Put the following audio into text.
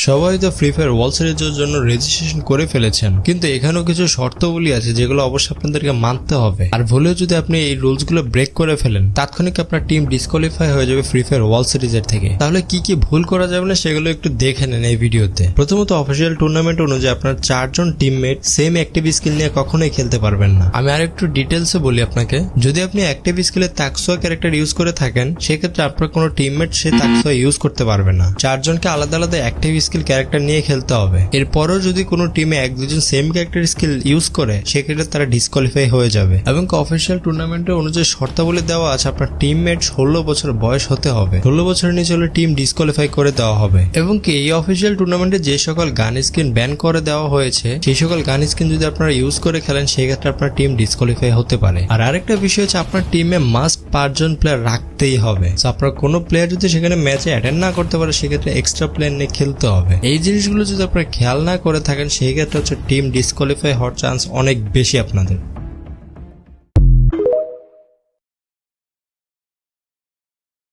সবাই তো free fire world সিরিজের জন্য রেজিস্ট্রেশন করে ফেলেছেন, কিন্তু এখানেও কিছু শর্তাবলী আছে যেগুলো অবশ্যই আপনাদেরকে মানতে হবে। আর ভুলেও যদি আপনি এই রুলস গুলো ব্রেক করে ফেলেন, তাৎক্ষণিক আপনার টিম ডিসকোয়ালিফাই হয়ে যাবে ফ্রি ফায়ার ওয়ার্ল্ড সিরিজের থেকে। তাহলে কি কি ভুল করা যাবে না সেগুলো একটু দেখে নেন এই ভিডিওতে। প্রথমত, অফিসিয়াল টুর্নামেন্ট অনুযায়ী আপনার 4 জন টিমমেট সেম অ্যাক্টিভ স্কিল নিয়ে কখনোই খেলতে পারবেন না। আমি আর একটু ডিটেলসে বলি আপনাকে। যদি আপনি অ্যাক্টিভ স্কিলে তাকসোয়া ক্যারেক্টার ইউজ করে থাকেন, সেক্ষেত্রে আপনার কোনো টিমমেট সে তাকসোয়া ইউজ করতে পারবে না। 4 জনকে আলাদা আলাদা অ্যাক্টিভ স্কিল ক্যারেক্টার নিয়ে খেলতে হবে। এরপরও যদি কোনো টিমে 1-2 জন সেম ক্যারেক্টার স্কিল ইউজ করে, সেক্ষেত্রে তারা ডিসকোয়ালিফাই হয়ে যাবে। এবং অফিসিয়াল টুর্নামেন্টের অনুযায়ী শর্তাবলী দেওয়া আছে, আপনার টিমমেট 16 বছর বয়স হতে হবে। 16 বছরের নিচে হলে টিম ডিসকোয়ালিফাই করে দেওয়া হবে। এবং কি এই অফিসিয়াল টুর্নামেন্টে যে সকল গান স্কিন ব্যান করে দেওয়া হয়েছে, সেই সকল গান স্কিন যদি আপনারা ইউজ করে খেলেন, সেক্ষেত্রে আপনার টিম ডিসকোয়ালিফাই হতে পারে। আর আরেকটা বিষয় হচ্ছে, আপনার টিমে মাস্ট 5 জন প্লেয়ার রাখতেই হবে। আপনার কোনো প্লেয়ার যদি সেখানে ম্যাচে অ্যাটেন্ড না করতে পারে, সেক্ষেত্রে এক্সট্রা প্লেয়ার নিয়ে খেলতে হবে। এই জিনিসগুলো যদি আপনারা খেয়াল না করে থাকেন, সেই ক্ষেত্রে হচ্ছে টিম ডিসকোয়ালিফাই হওয়ার চান্স অনেক বেশি আপনাদের।